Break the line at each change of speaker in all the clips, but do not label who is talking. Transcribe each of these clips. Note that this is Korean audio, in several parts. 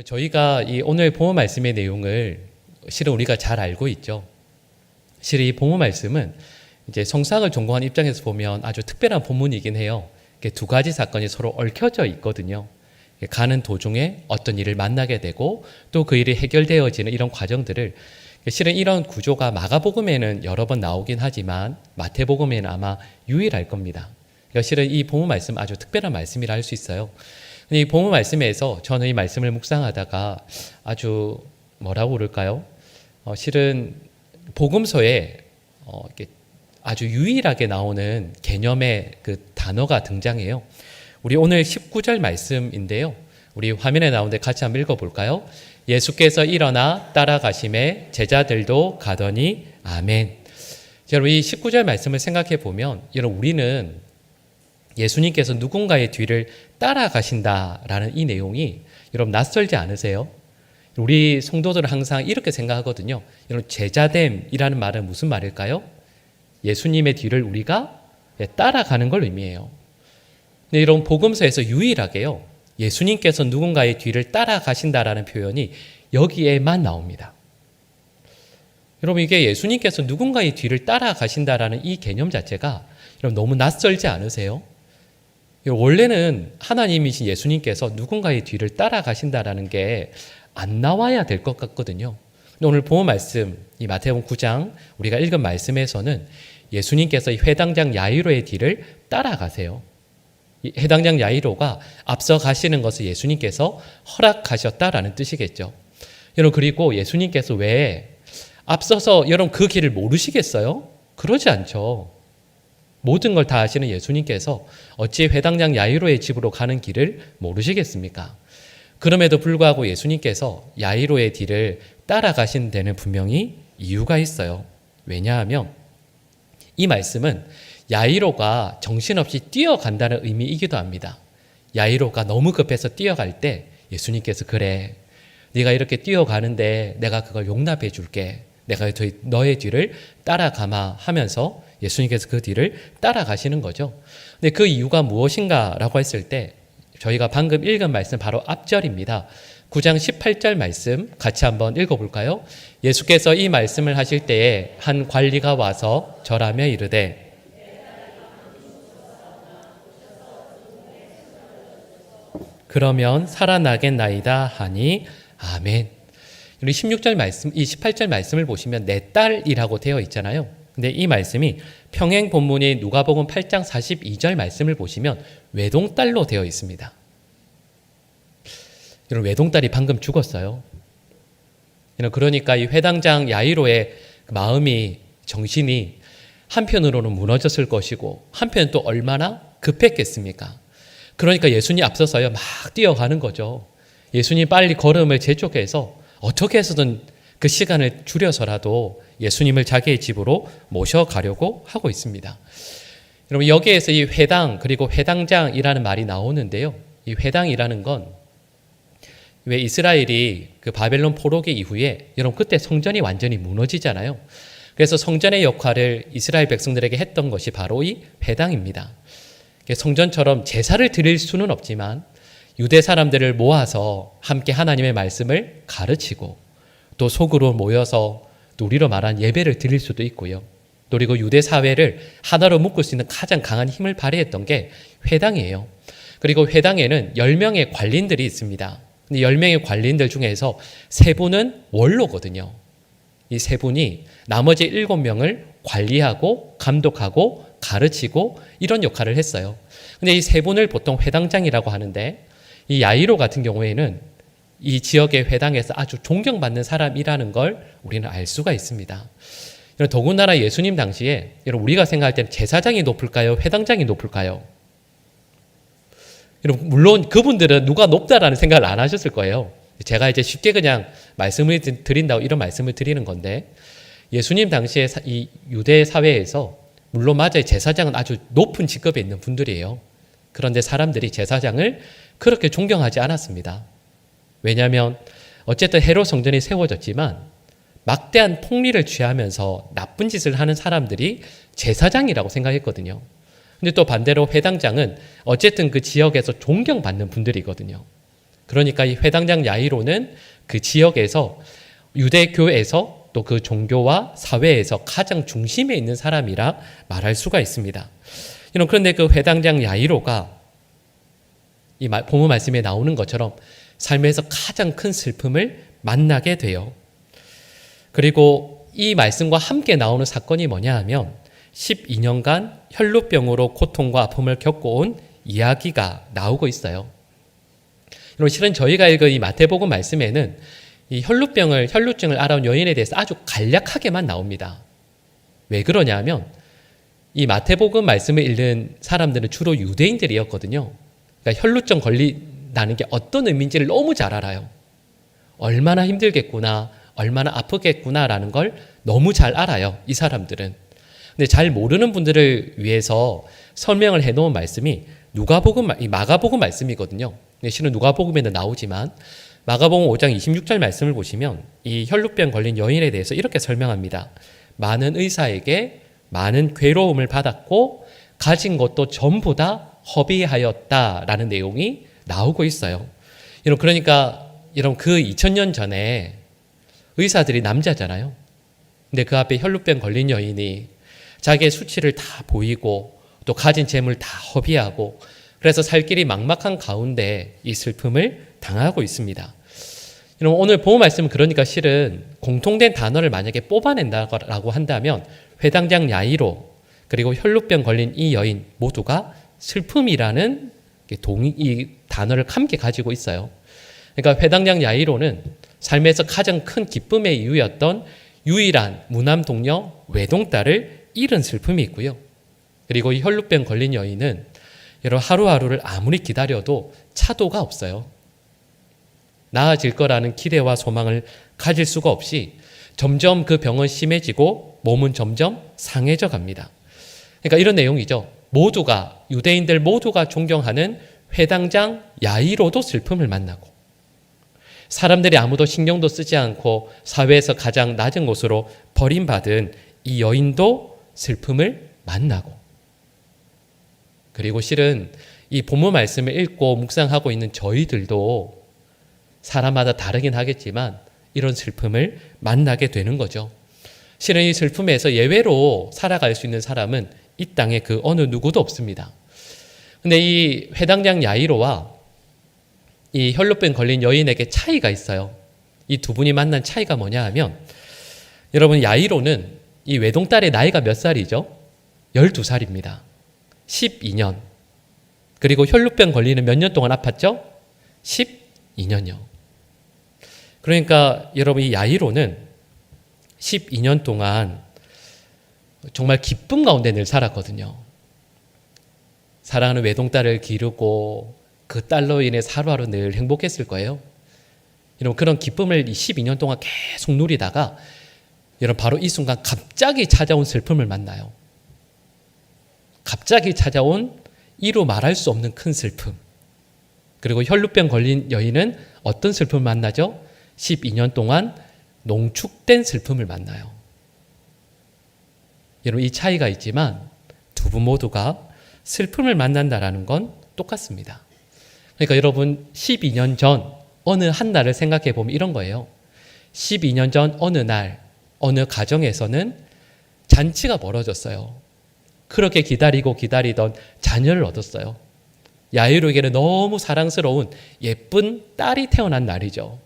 저희가 이 오늘 본문 말씀의 내용을 실은 우리가 잘 알고 있죠. 실은 이 본문 말씀은 이제 성상을 전공하는 입장에서 보면 아주 특별한 본문이긴 해요. 두 가지 사건이 서로 얽혀져 있거든요. 가는 도중에 어떤 일을 만나게 되고 또 그 일이 해결되어지는 이런 과정들을, 실은 이런 구조가 마가복음에는 여러 번 나오긴 하지만 마태복음에는 아마 유일할 겁니다. 그러니까 실은 이 본문 말씀 아주 특별한 말씀이라 할 수 있어요. 이 본문 말씀에서 저는 이 말씀을 묵상하다가 아주 뭐라고 그럴까요? 실은 복음서에 아주 유일하게 나오는 개념의 그 단어가 등장해요. 우리 오늘 19절 말씀인데요. 우리 화면에 나오는데 같이 한번 읽어볼까요? 예수께서 일어나 따라가심에 제자들도 가더니 아멘. 여러분, 이 19절 말씀을 생각해 보면 여러분, 우리는 예수님께서 누군가의 뒤를 따라가신다라는 이 내용이 여러분 낯설지 않으세요? 우리 성도들은 항상 이렇게 생각하거든요. 여러분, 제자됨이라는 말은 무슨 말일까요? 예수님의 뒤를 우리가 따라가는 걸 의미해요. 근데 이런 복음서에서 유일하게요, 예수님께서 누군가의 뒤를 따라가신다라는 표현이 여기에만 나옵니다. 여러분, 이게 예수님께서 누군가의 뒤를 따라가신다라는 이 개념 자체가 여러분 너무 낯설지 않으세요? 원래는 하나님이신 예수님께서 누군가의 뒤를 따라가신다라는 게 안 나와야 될 것 같거든요. 오늘 본문 말씀, 이 마태복음 9장 우리가 읽은 말씀에서는 예수님께서 이 회당장 야이로의 뒤를 따라가세요. 이 해당장 야이로가 앞서 가시는 것을 예수님께서 허락하셨다라는 뜻이겠죠. 여러분, 그리고 예수님께서 왜 앞서서 여러분 그 길을 모르시겠어요? 그러지 않죠. 모든 걸 다 아시는 예수님께서 어찌 회당장 야이로의 집으로 가는 길을 모르시겠습니까? 그럼에도 불구하고 예수님께서 야이로의 뒤를 따라가신 데는 분명히 이유가 있어요. 왜냐하면 이 말씀은 야이로가 정신없이 뛰어간다는 의미이기도 합니다. 야이로가 너무 급해서 뛰어갈 때 예수님께서 그래, 네가 이렇게 뛰어가는데 내가 그걸 용납해 줄게. 내가 너의 뒤를 따라가마 하면서 예수님께서 그 뒤를 따라가시는 거죠. 근데 그 이유가 무엇인가라고 했을 때 저희가 방금 읽은 말씀 바로 앞절입니다. 9장 18절 말씀 같이 한번 읽어볼까요? 예수께서 이 말씀을 하실 때에 한 관리가 와서 절하며 이르되 그러면 살아나겠나이다 하니 아멘. 우리 16절 말씀, 이 18절 말씀을 보시면 내 딸이라고 되어 있잖아요. 근데 이 말씀이 평행 본문인 누가복음 8장 42절 말씀을 보시면 외동딸로 되어 있습니다. 여러분, 외동딸이 방금 죽었어요. 그러니까 이 회당장 야이로의 마음이, 정신이 한편으로는 무너졌을 것이고 한편은 또 얼마나 급했겠습니까? 그러니까 예수님 앞서서요 막 뛰어가는 거죠. 예수님 빨리 걸음을 재촉해서 어떻게 해서든 그 시간을 줄여서라도 예수님을 자기의 집으로 모셔가려고 하고 있습니다. 여러분, 여기에서 이 회당 그리고 회당장이라는 말이 나오는데요. 이 회당이라는 건 왜 이스라엘이 그 바벨론 포로기 이후에 여러분 그때 성전이 완전히 무너지잖아요. 그래서 성전의 역할을 이스라엘 백성들에게 했던 것이 바로 이 회당입니다. 성전처럼 제사를 드릴 수는 없지만 유대 사람들을 모아서 함께 하나님의 말씀을 가르치고 또 속으로 모여서 우리로 말한 예배를 드릴 수도 있고요. 그리고 유대 사회를 하나로 묶을 수 있는 가장 강한 힘을 발휘했던 게 회당이에요. 그리고 회당에는 10명의 관리인들이 있습니다. 근데 10명의 관리인들 중에서 3분은 원로거든요. 이 3분이 나머지 7명을 관리하고 감독하고 가르치고 이런 역할을 했어요. 근데 이 3분을 보통 회당장이라고 하는데 이 야이로 같은 경우에는 이 지역의 회당에서 아주 존경받는 사람이라는 걸 우리는 알 수가 있습니다. 더군다나 예수님 당시에 우리가 생각할 때는 제사장이 높을까요? 회당장이 높을까요? 물론 그분들은 누가 높다라는 생각을 안 하셨을 거예요. 제가 이제 쉽게 그냥 말씀을 드린다고 이런 말씀을 드리는 건데 예수님 당시에 이 유대 사회에서 물론 맞아요. 제사장은 아주 높은 직급에 있는 분들이에요. 그런데 사람들이 제사장을 그렇게 존경하지 않았습니다. 왜냐하면 어쨌든 헤롯 성전이 세워졌지만 막대한 폭리를 취하면서 나쁜 짓을 하는 사람들이 제사장이라고 생각했거든요. 근데 또 반대로 회당장은 어쨌든 그 지역에서 존경받는 분들이거든요. 그러니까 이 회당장 야이로는 그 지역에서 유대교에서 또 그 종교와 사회에서 가장 중심에 있는 사람이라 말할 수가 있습니다. 그런데 그 회당장 야이로가 이 본문 말씀에 나오는 것처럼 삶에서 가장 큰 슬픔을 만나게 돼요. 그리고 이 말씀과 함께 나오는 사건이 뭐냐 하면 12년간 혈루병으로 고통과 아픔을 겪어온 이야기가 나오고 있어요. 실은 저희가 읽은 이 마태복음 말씀에는 이 혈루증을 앓아온 여인에 대해서 아주 간략하게만 나옵니다. 왜 그러냐 하면 이 마태복음 말씀을 읽는 사람들은 주로 유대인들이었거든요. 그러니까 혈루증 걸린다는 게 어떤 의미인지를 너무 잘 알아요. 얼마나 힘들겠구나, 얼마나 아프겠구나라는 걸 너무 잘 알아요, 이 사람들은. 근데 잘 모르는 분들을 위해서 설명을 해놓은 말씀이 마가복음 말씀이거든요. 실은 누가복음에는 나오지만 마가복음 5장 26절 말씀을 보시면 이 혈루병 걸린 여인에 대해서 이렇게 설명합니다. 많은 의사에게 많은 괴로움을 받았고 가진 것도 전부 다 허비하였다라는 내용이 나오고 있어요. 그러니까 그 2000년 전에 의사들이 남자잖아요. 근데 그 앞에 혈루병 걸린 여인이 자기의 수치를 다 보이고 또 가진 재물 다 허비하고 그래서 살 길이 막막한 가운데 이 슬픔을 당하고 있습니다. 오늘 본문 말씀은 그러니까 실은 공통된 단어를 만약에 뽑아낸다고 한다면 회당장 야이로 그리고 혈루병 걸린 이 여인 모두가 슬픔이라는 이 단어를 함께 가지고 있어요. 그러니까 회당장 야이로는 삶에서 가장 큰 기쁨의 이유였던 유일한 무남 동료 외동딸을 잃은 슬픔이 있고요. 그리고 이 혈루병 걸린 여인은 여러분 하루하루를 아무리 기다려도 차도가 없어요. 나아질 거라는 기대와 소망을 가질 수가 없이 점점 그 병은 심해지고 몸은 점점 상해져 갑니다. 그러니까 이런 내용이죠. 유대인들 모두가 존경하는 회당장 야이로도 슬픔을 만나고 사람들이 아무도 신경도 쓰지 않고 사회에서 가장 낮은 곳으로 버림받은 이 여인도 슬픔을 만나고 그리고 실은 이 본문 말씀을 읽고 묵상하고 있는 저희들도 사람마다 다르긴 하겠지만 이런 슬픔을 만나게 되는 거죠. 실은 이 슬픔에서 예외로 살아갈 수 있는 사람은 이 땅에 그 어느 누구도 없습니다. 근데 이 회당장 야이로와 이 혈루병 걸린 여인에게 차이가 있어요. 이 두 분이 만난 차이가 뭐냐 하면 여러분 야이로는 이 외동딸의 나이가 몇 살이죠? 12살입니다. 12년. 그리고 혈루병 걸리는 몇 년 동안 아팠죠? 12년이요. 그러니까 여러분 이 야이로는 12년 동안 정말 기쁨 가운데 늘 살았거든요. 사랑하는 외동딸을 기르고 그 딸로 인해 하루하루 늘 행복했을 거예요. 여러분 그런 기쁨을 12년 동안 계속 누리다가 여러분 바로 이 순간 갑자기 찾아온 슬픔을 만나요. 갑자기 찾아온 이루 말할 수 없는 큰 슬픔. 그리고 혈루병 걸린 여인은 어떤 슬픔을 만나죠? 12년 동안 농축된 슬픔을 만나요. 여러분 이 차이가 있지만 두 분 모두가 슬픔을 만난다라는 건 똑같습니다. 그러니까 여러분 12년 전 어느 한 날을 생각해 보면 이런 거예요. 12년 전 어느 날 어느 가정에서는 잔치가 벌어졌어요. 그렇게 기다리던 자녀를 얻었어요. 야이로에게는 너무 사랑스러운 예쁜 딸이 태어난 날이죠.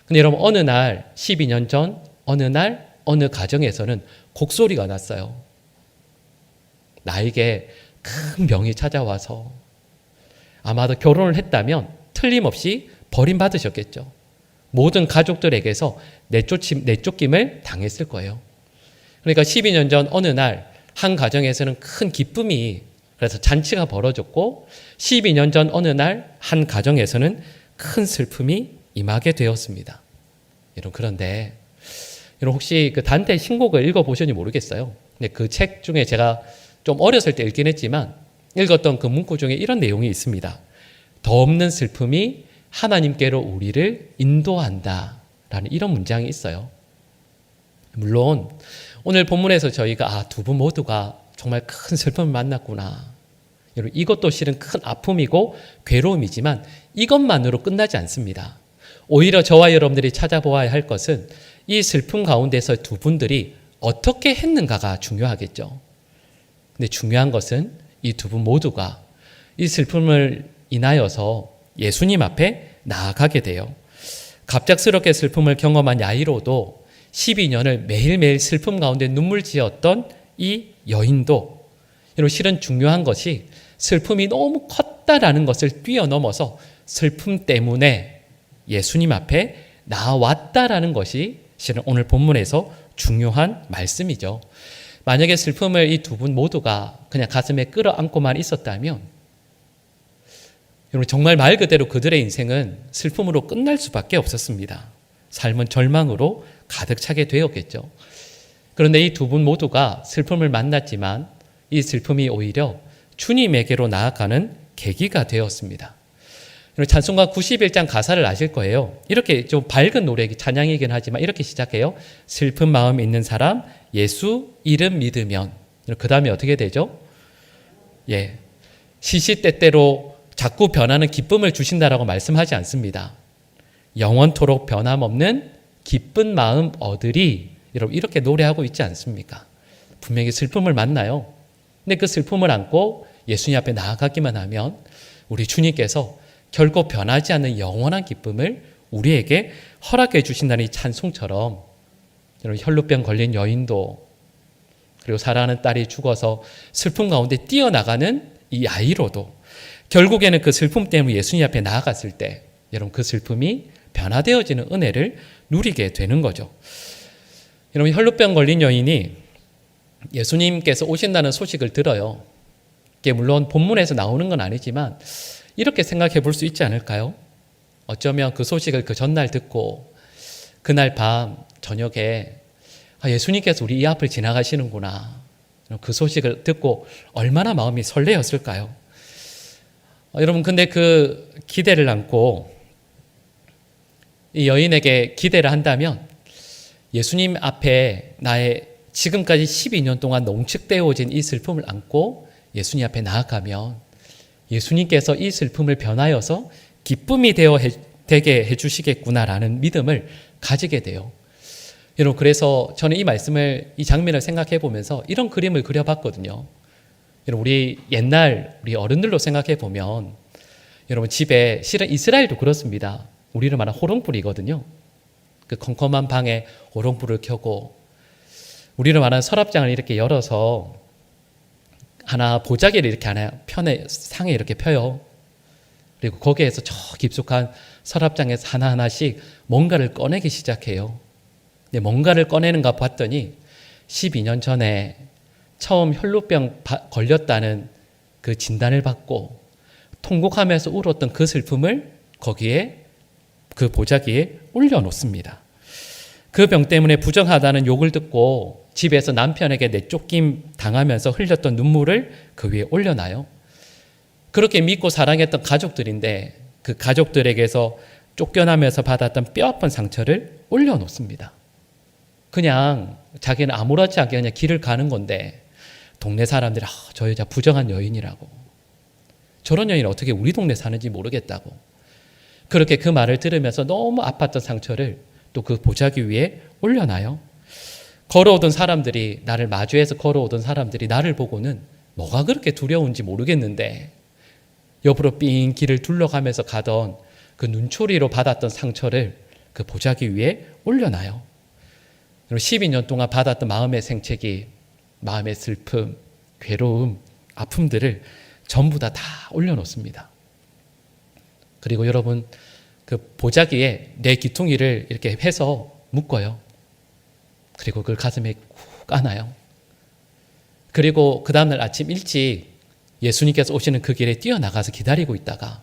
근데 여러분 어느 날 12년 전 어느 날 어느 가정에서는 곡소리가 났어요. 나에게 큰 병이 찾아와서 아마도 결혼을 했다면 틀림없이 버림받으셨겠죠. 모든 가족들에게서 내쫓김을 당했을 거예요. 그러니까 12년 전 어느 날 한 가정에서는 큰 기쁨이 그래서 잔치가 벌어졌고 12년 전 어느 날 한 가정에서는 큰 슬픔이 임하게 되었습니다. 여러분 그런데 여러분 혹시 그 단테 신곡을 읽어보셨는지 모르겠어요. 근데 그 책 중에 제가 좀 어렸을 때 읽긴 했지만 읽었던 그 문구 중에 이런 내용이 있습니다. 더 없는 슬픔이 하나님께로 우리를 인도한다 라는 이런 문장이 있어요. 물론 오늘 본문에서 저희가 두 분 모두가 정말 큰 슬픔을 만났구나 여러분, 이것도 실은 큰 아픔이고 괴로움이지만 이것만으로 끝나지 않습니다. 오히려 저와 여러분들이 찾아보아야 할 것은 이 슬픔 가운데서 두 분들이 어떻게 했는가가 중요하겠죠. 근데 중요한 것은 이 두 분 모두가 이 슬픔을 인하여서 예수님 앞에 나아가게 돼요. 갑작스럽게 슬픔을 경험한 야이로도 12년을 매일매일 슬픔 가운데 눈물 지었던 이 여인도, 여러분, 실은 중요한 것이 슬픔이 너무 컸다라는 것을 뛰어넘어서 슬픔 때문에 예수님 앞에 나왔다라는 것이 실은 오늘 본문에서 중요한 말씀이죠. 만약에 슬픔을 이 두 분 모두가 그냥 가슴에 끌어안고만 있었다면, 여러분, 정말 말 그대로 그들의 인생은 슬픔으로 끝날 수밖에 없었습니다. 삶은 절망으로 가득 차게 되었겠죠. 그런데 이 두 분 모두가 슬픔을 만났지만 이 슬픔이 오히려 주님에게로 나아가는 계기가 되었습니다. 찬송가 91장 가사를 아실 거예요. 이렇게 좀 밝은 노래, 찬양이긴 하지만 이렇게 시작해요. 슬픈 마음 있는 사람 예수 이름 믿으면. 그 다음에 어떻게 되죠? 시시때때로 자꾸 변하는 기쁨을 주신다라고 말씀하지 않습니다. 영원토록 변함없는 기쁜 마음 얻으리. 여러분, 이렇게 노래하고 있지 않습니까? 분명히 슬픔을 만나요. 근데 그 슬픔을 안고 예수님 앞에 나아가기만 하면 우리 주님께서 결코 변하지 않는 영원한 기쁨을 우리에게 허락해 주신다는 이 찬송처럼, 여러분, 혈루병 걸린 여인도, 그리고 사랑하는 딸이 죽어서 슬픔 가운데 뛰어나가는 이 아이로도 결국에는 그 슬픔 때문에 예수님 앞에 나아갔을 때 여러분, 그 슬픔이 변화되어지는 은혜를 누리게 되는 거죠. 여러분, 혈루병 걸린 여인이 예수님께서 오신다는 소식을 들어요. 이게 물론 본문에서 나오는 건 아니지만 이렇게 생각해 볼 수 있지 않을까요? 어쩌면 그 소식을 그 전날 듣고 그날 밤 저녁에 예수님께서 우리 이 앞을 지나가시는구나, 그 소식을 듣고 얼마나 마음이 설레었을까요? 여러분, 근데 그 기대를 안고 이 여인에게 기대를 한다면 예수님 앞에 나의 지금까지 12년 동안 농축되어진 이 슬픔을 안고 예수님 앞에 나아가면 예수님께서 이 슬픔을 변하여서 기쁨이 되게 해주시겠구나라는 믿음을 가지게 돼요. 여러분, 그래서 저는 이 말씀을, 이 장면을 생각해 보면서 이런 그림을 그려봤거든요. 여러분, 우리 어른들로 생각해 보면 여러분, 집에, 실은 이스라엘도 그렇습니다. 우리를 말하는 호롱불이거든요. 그 컴컴한 방에 호롱불을 켜고 우리를 말하는 서랍장을 이렇게 열어서 하나 보자기를 이렇게 하나 상에 이렇게 펴요. 그리고 거기에서 저 깊숙한 서랍장에서 하나하나씩 뭔가를 꺼내기 시작해요. 근데 뭔가를 꺼내는가 봤더니 12년 전에 처음 혈루병 걸렸다는 그 진단을 받고 통곡하면서 울었던 그 슬픔을 거기에, 그 보자기에 올려놓습니다. 그 병 때문에 부정하다는 욕을 듣고 집에서 남편에게 내쫓김 당하면서 흘렸던 눈물을 그 위에 올려놔요. 그렇게 믿고 사랑했던 가족들인데 그 가족들에게서 쫓겨나면서 받았던 뼈아픈 상처를 올려놓습니다. 그냥 자기는 아무렇지 않게 그냥 길을 가는 건데 동네 사람들이 저 여자 부정한 여인이라고, 저런 여인이 어떻게 우리 동네 사는지 모르겠다고, 그렇게 그 말을 들으면서 너무 아팠던 상처를 또 그 보자기 위에 올려놔요. 걸어오던 사람들이, 나를 마주해서 걸어오던 사람들이 나를 보고는 뭐가 그렇게 두려운지 모르겠는데 옆으로 삥 길을 둘러가면서 가던 그 눈초리로 받았던 상처를 그 보자기 위에 올려놔요. 12년 동안 받았던 마음의 생채기, 마음의 슬픔, 괴로움, 아픔들을 전부 다 올려놓습니다. 그리고 여러분, 그 보자기에 내 귀퉁이를 이렇게 해서 묶어요. 그리고 그걸 가슴에 꾹 안아요. 그리고 그 다음날 아침 일찍 예수님께서 오시는 그 길에 뛰어나가서 기다리고 있다가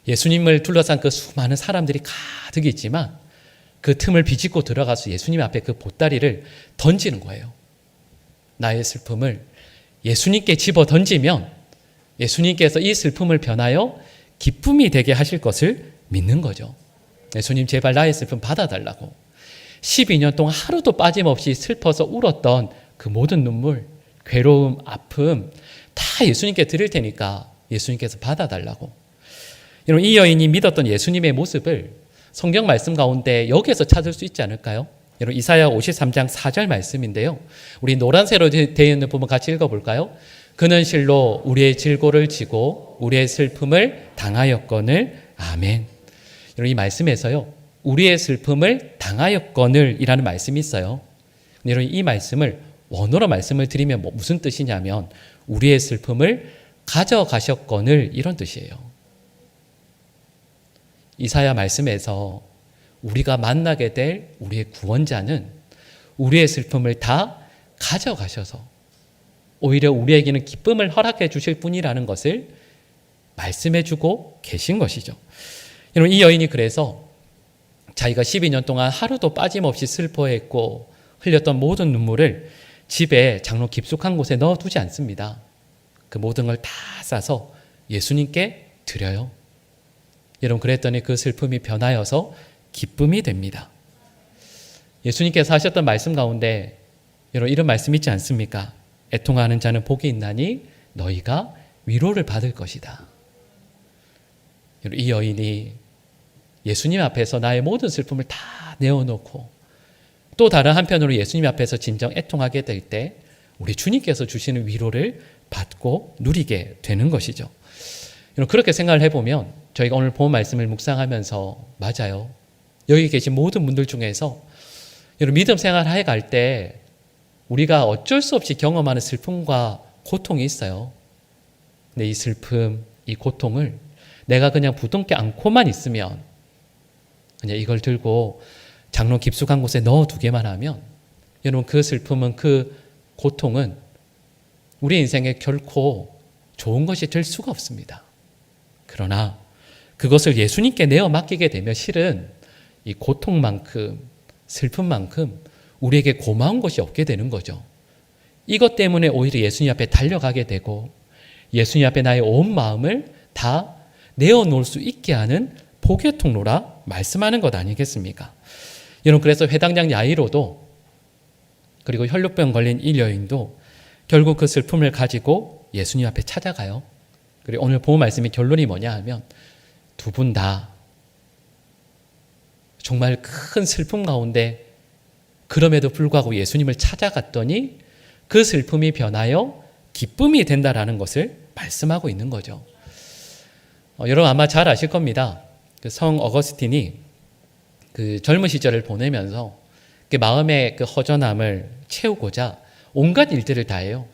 예수님을 둘러싼 그 수많은 사람들이 가득 있지만 그 틈을 비집고 들어가서 예수님 앞에 그 보따리를 던지는 거예요. 나의 슬픔을 예수님께 집어 던지면 예수님께서 이 슬픔을 변하여 기쁨이 되게 하실 것을 믿는 거죠. 예수님, 제발 나의 슬픔 받아달라고. 12년 동안 하루도 빠짐없이 슬퍼서 울었던 그 모든 눈물, 괴로움, 아픔 다 예수님께 드릴 테니까 예수님께서 받아달라고. 여러분, 이 여인이 믿었던 예수님의 모습을 성경 말씀 가운데 여기에서 찾을 수 있지 않을까요? 여러분, 이사야 53장 4절 말씀인데요. 우리 노란색으로 되어 있는 부분 같이 읽어볼까요? 그는 실로 우리의 질고를 지고 우리의 슬픔을 당하였거늘. 아멘. 여러분, 이 말씀에서요, 우리의 슬픔을 당하였거늘 이라는 말씀이 있어요. 여러분, 이 말씀을 원어로 말씀을 드리면 무슨 뜻이냐면 우리의 슬픔을 가져가셨거늘 이런 뜻이에요. 이사야 말씀에서 우리가 만나게 될 우리의 구원자는 우리의 슬픔을 다 가져가셔서 오히려 우리에게는 기쁨을 허락해 주실 분이라는 것을 말씀해 주고 계신 것이죠. 여러분, 이 여인이 그래서 자기가 12년 동안 하루도 빠짐없이 슬퍼했고 흘렸던 모든 눈물을 집에 장로 깊숙한 곳에 넣어두지 않습니다. 그 모든 걸 다 싸서 예수님께 드려요. 여러분, 그랬더니 그 슬픔이 변하여서 기쁨이 됩니다. 예수님께서 하셨던 말씀 가운데 여러분, 이런 말씀 있지 않습니까? 애통하는 자는 복이 있나니 너희가 위로를 받을 것이다. 여러분, 이 여인이 예수님 앞에서 나의 모든 슬픔을 다 내어놓고 또 다른 한편으로 예수님 앞에서 진정 애통하게 될 때 우리 주님께서 주시는 위로를 받고 누리게 되는 것이죠. 여러분, 그렇게 생각을 해보면 저희가 오늘 본 말씀을 묵상하면서 맞아요. 여기 계신 모든 분들 중에서 여러분, 믿음 생활을 해갈 때 우리가 어쩔 수 없이 경험하는 슬픔과 고통이 있어요. 근데 이 슬픔, 이 고통을 내가 그냥 부둥켜 안고만 있으면, 그냥 이걸 들고 장로 깊숙한 곳에 넣어두기만 하면 여러분, 그 슬픔은, 그 고통은 우리 인생에 결코 좋은 것이 될 수가 없습니다. 그러나 그것을 예수님께 내어 맡기게 되면 실은 이 고통만큼, 슬픔만큼 우리에게 고마운 것이 없게 되는 거죠. 이것 때문에 오히려 예수님 앞에 달려가게 되고 예수님 앞에 나의 온 마음을 다 내어놓을 수 있게 하는 복의 통로라 말씀하는 것 아니겠습니까? 여러분, 그래서 회당장 야이로도 그리고 혈루병 걸린 이 여인도 결국 그 슬픔을 가지고 예수님 앞에 찾아가요. 그리고 오늘 본 말씀의 결론이 뭐냐 하면 두 분 다 정말 큰 슬픔 가운데 그럼에도 불구하고 예수님을 찾아갔더니 그 슬픔이 변하여 기쁨이 된다라는 것을 말씀하고 있는 거죠. 여러분 아마 잘 아실 겁니다. 성 어거스틴이 그 젊은 시절을 보내면서 그 마음의 그 허전함을 채우고자 온갖 일들을 다 해요.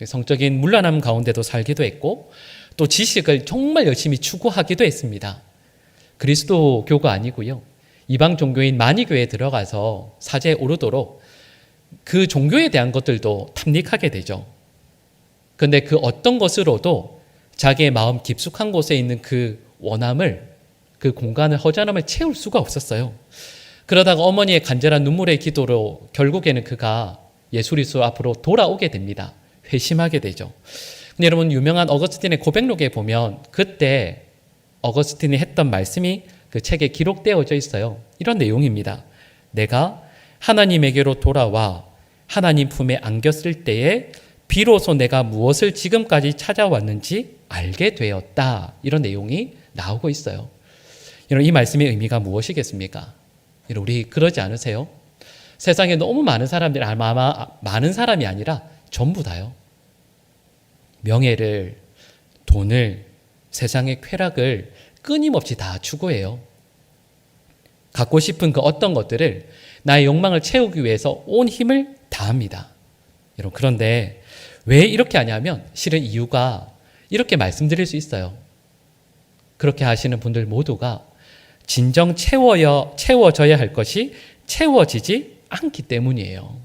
성적인 문란함 가운데도 살기도 했고 또 지식을 정말 열심히 추구하기도 했습니다. 그리스도교가 아니고요. 이방 종교인 마니교에 들어가서 사제에 오르도록 그 종교에 대한 것들도 탐닉하게 되죠. 그런데 그 어떤 것으로도 자기의 마음 깊숙한 곳에 있는 그 원함을, 그 공간을, 허전함을 채울 수가 없었어요. 그러다가 어머니의 간절한 눈물의 기도로 결국에는 그가 예수 그리스도 앞으로 돌아오게 됩니다. 회심하게 되죠. 근데 여러분, 유명한 어거스틴의 고백록에 보면 그때 어거스틴이 했던 말씀이 그 책에 기록되어져 있어요. 이런 내용입니다. 내가 하나님에게로 돌아와 하나님 품에 안겼을 때에 비로소 내가 무엇을 지금까지 찾아왔는지 알게 되었다. 이런 내용이 나오고 있어요. 여러분, 이 말씀의 의미가 무엇이겠습니까? 여러분, 우리 그러지 않으세요? 세상에 너무 많은 사람들이, 아마 많은 사람이 아니라 전부 다요. 명예를, 돈을, 세상의 쾌락을 끊임없이 다 추구해요. 갖고 싶은 그 어떤 것들을 나의 욕망을 채우기 위해서 온 힘을 다합니다. 여러분, 그런데 왜 이렇게 하냐면 실은 이유가 이렇게 말씀드릴 수 있어요. 그렇게 하시는 분들 모두가 진정 채워져야 할 것이 채워지지 않기 때문이에요.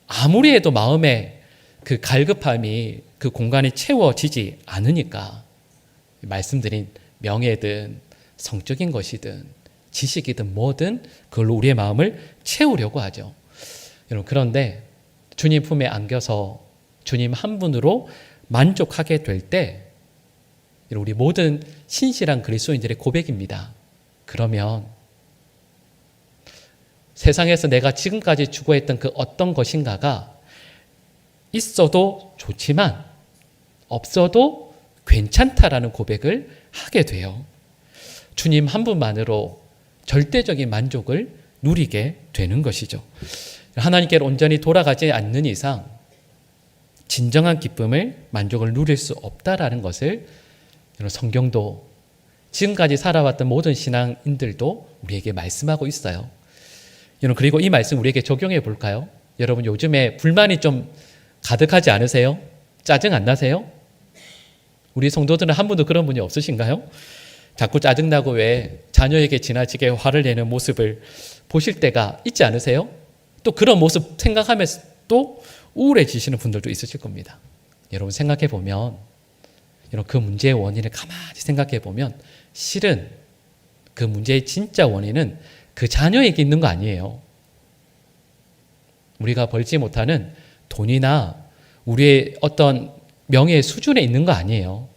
아무리 해도 마음의 그 갈급함이, 그 공간이 채워지지 않으니까 말씀드린 명예든 성적인 것이든 지식이든 뭐든 그걸로 우리의 마음을 채우려고 하죠. 여러분, 그런데 주님 품에 안겨서 주님 한 분으로 만족하게 될 때 우리 모든 신실한 그리스도인들의 고백입니다. 그러면 세상에서 내가 지금까지 추구했던 그 어떤 것인가가 있어도 좋지만 없어도 괜찮다라는 고백을 하게 돼요. 주님 한 분만으로 절대적인 만족을 누리게 되는 것이죠. 하나님께로 온전히 돌아가지 않는 이상 진정한 기쁨을, 만족을 누릴 수 없다라는 것을 성경도 지금까지 살아왔던 모든 신앙인들도 우리에게 말씀하고 있어요. 그리고 이 말씀 우리에게 적용해 볼까요? 여러분 요즘에 불만이 좀 가득하지 않으세요? 짜증 안 나세요? 우리 성도들은 한 분도 그런 분이 없으신가요? 자꾸 짜증나고 왜 자녀에게 지나치게 화를 내는 모습을 보실 때가 있지 않으세요? 또 그런 모습 생각하면서 또 우울해지시는 분들도 있으실 겁니다. 여러분 생각해 보면, 그 문제의 원인을 가만히 생각해 보면 실은 그 문제의 진짜 원인은 그 자녀에게 있는 거 아니에요. 우리가 벌지 못하는 돈이나 우리의 어떤 명예의 수준에 있는 거 아니에요.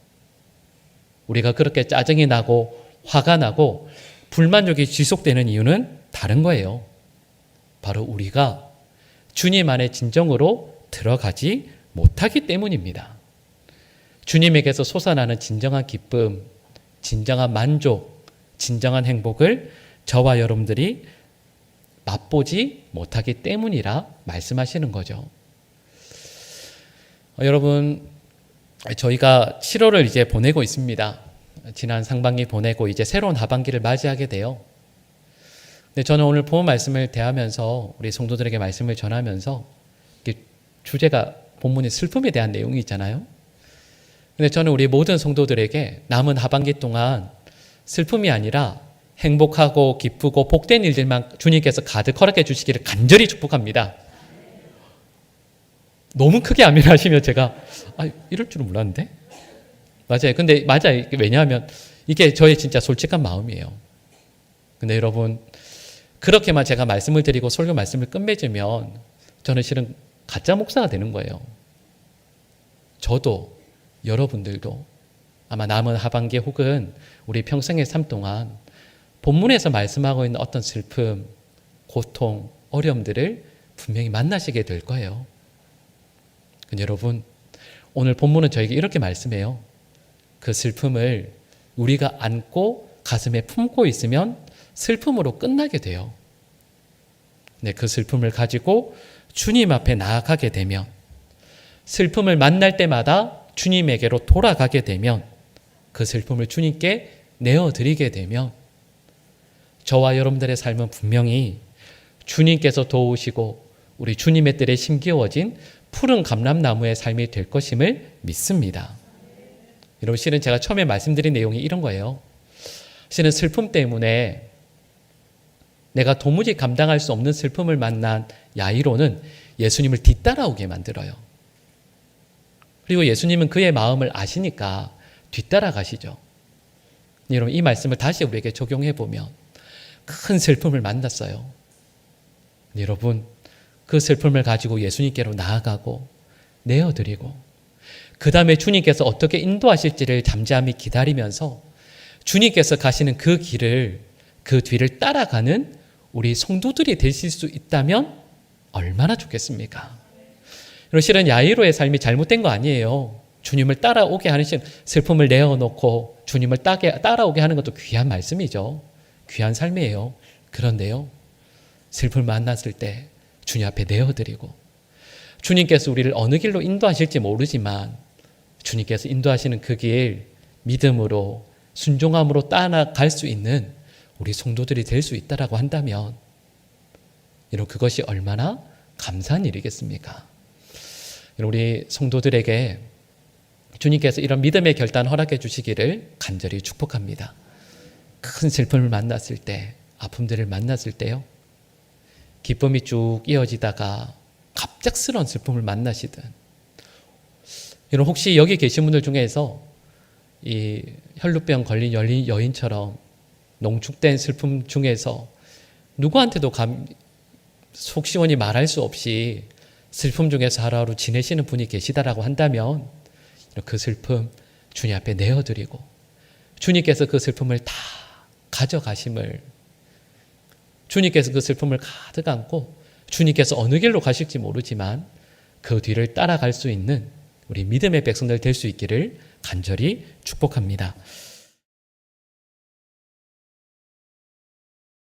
우리가 그렇게 짜증이 나고 화가 나고 불만족이 지속되는 이유는 다른 거예요. 바로 우리가 주님 안에 진정으로 들어가지 못하기 때문입니다. 주님에게서 솟아나는 진정한 기쁨, 진정한 만족, 진정한 행복을 저와 여러분들이 맛보지 못하기 때문이라 말씀하시는 거죠. 여러분, 저희가 7월을 이제 보내고 있습니다. 지난 상반기 보내고 이제 새로운 하반기를 맞이하게 돼요. 근데 저는 오늘 본 말씀을 대하면서 우리 성도들에게 말씀을 전하면서 주제가 본문의 슬픔에 대한 내용이 있잖아요. 근데 저는 우리 모든 성도들에게 남은 하반기 동안 슬픔이 아니라 행복하고 기쁘고 복된 일들만 주님께서 가득 허락해 주시기를 간절히 축복합니다. 너무 크게 아멘하시면 제가 이럴 줄은 몰랐는데? 맞아요. 근데 맞아요. 왜냐하면 이게 저의 진짜 솔직한 마음이에요. 근데 여러분 그렇게만 제가 말씀을 드리고 설교 말씀을 끝맺으면 저는 실은 가짜 목사가 되는 거예요. 저도 여러분들도 아마 남은 하반기 혹은 우리 평생의 삶 동안 본문에서 말씀하고 있는 어떤 슬픔, 고통, 어려움들을 분명히 만나시게 될 거예요. 근데 여러분 오늘 본문은 저에게 이렇게 말씀해요. 그 슬픔을 우리가 안고 가슴에 품고 있으면 슬픔으로 끝나게 돼요. 네, 그 슬픔을 가지고 주님 앞에 나아가게 되면, 슬픔을 만날 때마다 주님에게로 돌아가게 되면, 그 슬픔을 주님께 내어드리게 되면 저와 여러분들의 삶은 분명히 주님께서 도우시고 우리 주님의 뜰에 심기워진 푸른 감람나무의 삶이 될 것임을 믿습니다. 여러분 실은 제가 처음에 말씀드린 내용이 이런 거예요. 실은 슬픔 때문에 내가 도무지 감당할 수 없는 슬픔을 만난 야이로는 예수님을 뒤따라오게 만들어요. 그리고 예수님은 그의 마음을 아시니까 뒤따라가시죠. 여러분 이 말씀을 다시 우리에게 적용해 보면 큰 슬픔을 만났어요. 여러분 그 슬픔을 가지고 예수님께로 나아가고 내어드리고 그 다음에 주님께서 어떻게 인도하실지를 잠잠히 기다리면서 주님께서 가시는 그 길을, 그 뒤를 따라가는 우리 성도들이 되실 수 있다면 얼마나 좋겠습니까? 여러분 실은 야이로의 삶이 잘못된 거 아니에요. 주님을 따라오게 하는 슬픔을 내어놓고 주님을 따라오게 하는 것도 귀한 말씀이죠. 귀한 삶이에요. 그런데요, 슬픔을 만났을 때 주님 앞에 내어드리고 주님께서 우리를 어느 길로 인도하실지 모르지만 주님께서 인도하시는 그 길 믿음으로 순종함으로 따라갈 수 있는 우리 성도들이 될 수 있다라고 한다면 여러분 그것이 얼마나 감사한 일이겠습니까? 우리 성도들에게 주님께서 이런 믿음의 결단 허락해 주시기를 간절히 축복합니다. 큰 슬픔을 만났을 때, 아픔들을 만났을 때요, 기쁨이 쭉 이어지다가 갑작스러운 슬픔을 만나시든, 여러분 혹시 여기 계신 분들 중에서 이 혈루병 걸린 여인처럼 농축된 슬픔 중에서 누구한테도 속 시원히 말할 수 없이 슬픔 중에서 하루하루 지내시는 분이 계시다라고 한다면 그 슬픔 주님 앞에 내어드리고 주님께서 그 슬픔을 다 가져가심을, 주님께서 그 슬픔을 가득 안고 주님께서 어느 길로 가실지 모르지만 그 뒤를 따라갈 수 있는 우리 믿음의 백성들 될 수 있기를 간절히 축복합니다.